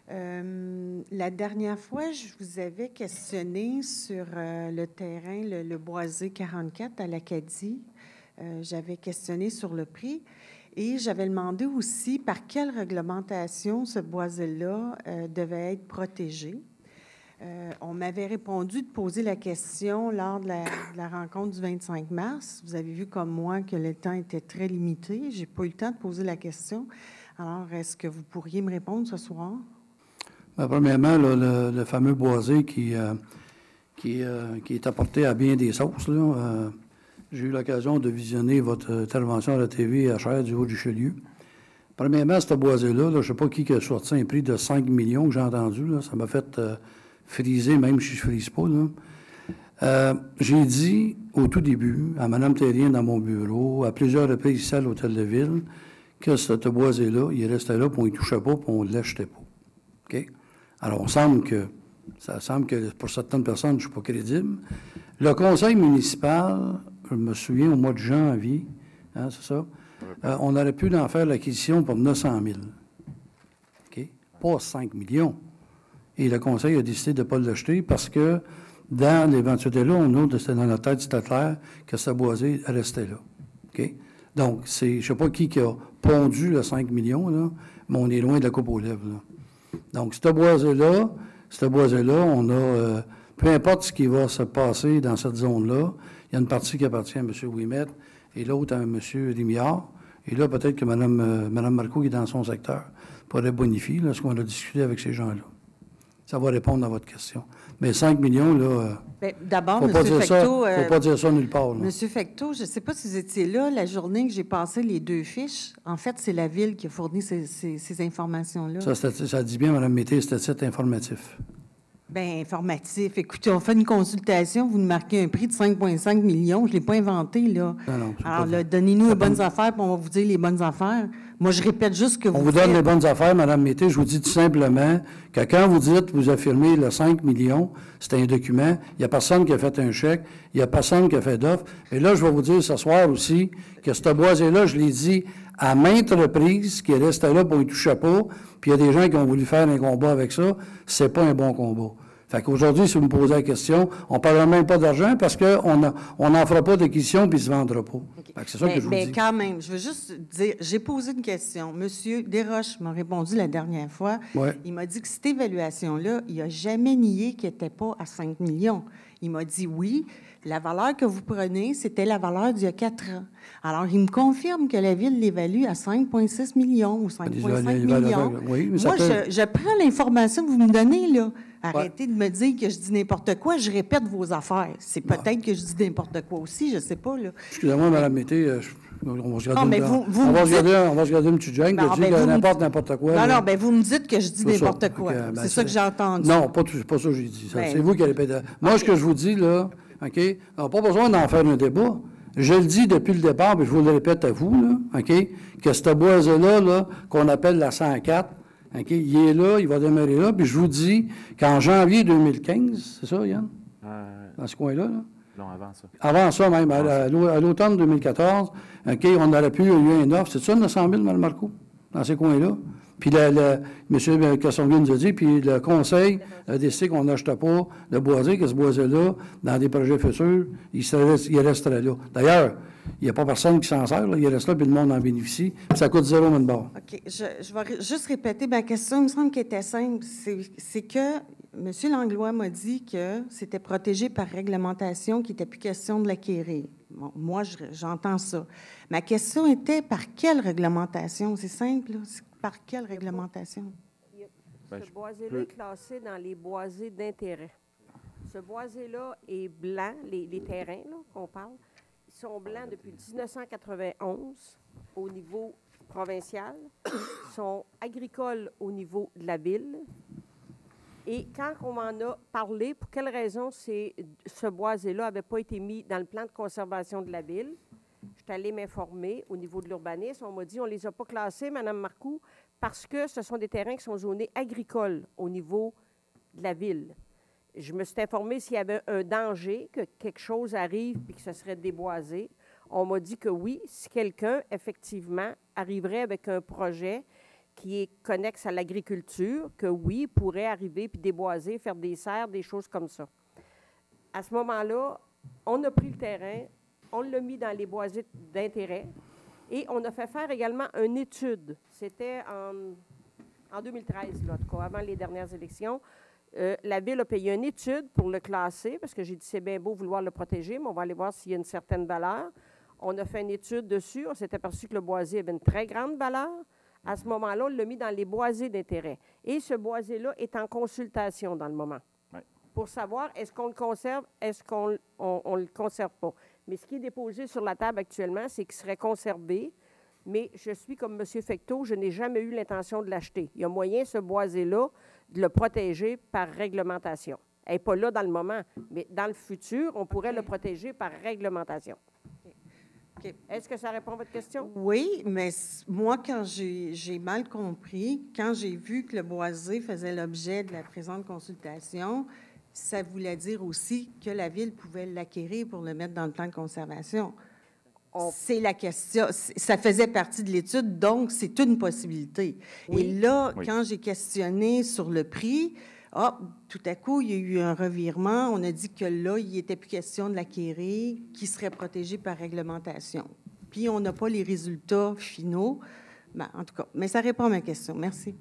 La dernière fois, je vous avais questionné sur le terrain, le Boisé 44 à l'Acadie. J'avais questionné sur le prix et j'avais demandé aussi par quelle réglementation ce boisé-là devait être protégé. On m'avait répondu de poser la question lors de la rencontre du 25 mars. Vous avez vu comme moi que le temps était très limité. Je n'ai pas eu le temps de poser la question. Alors, est-ce que vous pourriez me répondre ce soir? Bien, premièrement, là, le fameux boisé qui est apporté à bien des sauces, là, j'ai eu l'occasion de visionner votre intervention à la TV à Chaire du Haut-du-Chelieu. Premièrement, ce boisé-là, je ne sais pas qui a sorti un prix de 5 millions que j'ai entendu. Là, ça m'a fait friser, même si je ne frise pas. Là. J'ai dit au tout début à Mme Thérien dans mon bureau, à plusieurs reprises ici à l'Hôtel de Ville, que ce boisé-là, il restait là, puis on ne touchait pas, puis on ne l'achetait pas. OK? Alors, ça semble que pour certaines personnes, je ne suis pas crédible. Le conseil municipal, je me souviens, au mois de janvier, hein, c'est ça, on aurait pu en faire l'acquisition pour 900 000. OK? Pas 5 millions. Et le conseil a décidé de ne pas l'acheter parce que dans l'éventualité-là, c'était dans notre tête, c'était clair que ce boisé restait là. OK? Donc, je ne sais pas qui a pondu le 5 millions, là, mais on est loin de la coupe aux lèvres. Là. Donc, ce boisé-là, on a, peu importe ce qui va se passer dans cette zone-là, il y a une partie qui appartient à M. Ouimet et l'autre à M. Rémillard. Et là, peut-être que Mme Marcoux, qui est dans son secteur, pourrait bonifier ce qu'on a discuté avec ces gens-là. Ça va répondre à votre question. Mais 5 millions, là, d'abord, M. Fecteau... Il ne faut pas dire ça nulle part. M. Fecteau, je ne sais pas si vous étiez là la journée que j'ai passé les 2 fiches. En fait, c'est la Ville qui a fourni ces informations-là. Ça dit bien, Mme Mété, c'était titre informatif. Bien, informatif. Écoutez, on fait une consultation, vous nous marquez un prix de 5,5 millions. Je ne l'ai pas inventé, là. Non, alors, donnez-nous les bonnes affaires, puis on va vous dire les bonnes affaires. Moi, je répète juste que on vous donne les bonnes affaires, Mme Mété. Je vous dis tout simplement que quand vous dites, vous affirmez le 5 millions, c'est un document, il n'y a personne qui a fait un chèque, il n'y a personne qui a fait d'offre. Et là, je vais vous dire ce soir aussi que ce boisé-là, je l'ai dit à maintes reprises, qui restait là pour y toucher pas, puis il y a des gens qui ont voulu faire un combat avec ça, c'est pas un bon combat. Fait qu'aujourd'hui, si vous me posez la question, on ne parlera même pas d'argent parce qu'on n'en fera pas d'acquisition puis il ne se vendra pas. Okay. C'est ça que je vous dis. Mais quand même, je veux juste dire, j'ai posé une question. M. Desroches m'a répondu la dernière fois. Ouais. Il m'a dit que cette évaluation-là, il n'a jamais nié qu'elle n'était pas à 5 millions. Il m'a dit oui, la valeur que vous prenez, c'était la valeur d'il y a 4 ans. Alors, il me confirme que la Ville l'évalue à 5,6 millions ou 5,5 millions. Oui, mais moi, je prends l'information que vous me donnez, là. Arrêtez de me dire que je dis n'importe quoi, je répète vos affaires. C'est peut-être que je dis n'importe quoi aussi, je ne sais pas, là. Excusez-moi, Mme Mété, on va se regarder, on va se regarder une petite gêne que je dis n'importe quoi. Non, bien, vous me dites que je dis n'importe quoi. C'est ça que j'ai entendu. Non, pas ça que j'ai dit. C'est vous qui allez répéter. Moi, ce que je vous dis, là, OK, on n'a pas besoin d'en faire un débat. Je le dis depuis le départ, puis je vous le répète à vous, là, OK, que ce boisé-là, là, qu'on appelle la 104, OK, il est là, il va demeurer là, puis je vous dis qu'en janvier 2015, c'est ça, Yann? Dans ce coin-là, là? Non, avant ça. Avant ça, même, à l'automne 2014, OK, on aurait pu, il y a eu un offre, c'est ça, 900 000, Mme Marcoux, dans ces coins-là? Puis M. Kassonguin nous a dit, puis le conseil a décidé qu'on n'achetait pas le boisé, que ce boisé-là, dans des projets futurs, il resterait là. D'ailleurs, il n'y a pas personne qui s'en sert, là, il reste là, puis le monde en bénéficie, puis ça coûte 0 000 $. OK. Je vais juste répéter ma question. Il me semble qu'elle était simple. C'est que M. Langlois m'a dit que c'était protégé par réglementation, qu'il n'était plus question de l'acquérir. Bon, moi, j'entends ça. Ma question était par quelle réglementation? C'est simple, là. Par quelle réglementation? Ce boisé-là est classé dans les boisés d'intérêt. Ce boisé-là est blanc, les terrains qu'on parle, ils sont blancs depuis 1991 au niveau provincial, sont agricoles au niveau de la Ville. Et quand on m'en a parlé, pour quelle raison ce boisé-là n'avait pas été mis dans le plan de conservation de la Ville, je suis allée m'informer au niveau de l'urbanisme. On m'a dit on ne les a pas classés, Mme Marcoux, parce que ce sont des terrains qui sont zonés agricoles au niveau de la Ville. Je me suis informée s'il y avait un danger, que quelque chose arrive et que ce serait déboisé. On m'a dit que oui, si quelqu'un, effectivement, arriverait avec un projet qui est connexe à l'agriculture, que oui, pourrait arriver puis déboiser, faire des serres, des choses comme ça. À ce moment-là, on a pris le terrain, on l'a mis dans les boisés d'intérêt et on a fait faire également une étude. C'était en 2013, là, en tout cas, avant les dernières élections. La Ville a payé une étude pour le classer, parce que j'ai dit c'est bien beau vouloir le protéger, mais on va aller voir s'il y a une certaine valeur. On a fait une étude dessus, on s'est aperçu que le boisé avait une très grande valeur. À ce moment-là, on l'a mis dans les boisés d'intérêt. Et ce boisé-là est en consultation dans le moment, pour savoir est-ce qu'on le conserve, est-ce qu'on ne le conserve pas. Mais ce qui est déposé sur la table actuellement, c'est qu'il serait conservé, mais je suis comme M. Fecteau, je n'ai jamais eu l'intention de l'acheter. Il y a moyen, ce boisé-là, de le protéger par réglementation. Elle n'est pas là dans le moment, mais dans le futur, on pourrait le protéger par réglementation. Okay. Est-ce que ça répond à votre question? Oui, mais moi, quand j'ai mal compris, quand j'ai vu que le boisé faisait l'objet de la présente consultation, ça voulait dire aussi que la Ville pouvait l'acquérir pour le mettre dans le plan de conservation. C'est la question. Ça faisait partie de l'étude, donc c'est une possibilité. Oui. Et là, quand j'ai questionné sur le prix, tout à coup, il y a eu un revirement. On a dit que là, il n'était plus question de l'acquérir, qui serait protégé par réglementation. Puis, on n'a pas les résultats finaux. Ben, en tout cas, mais ça répond à ma question. Merci.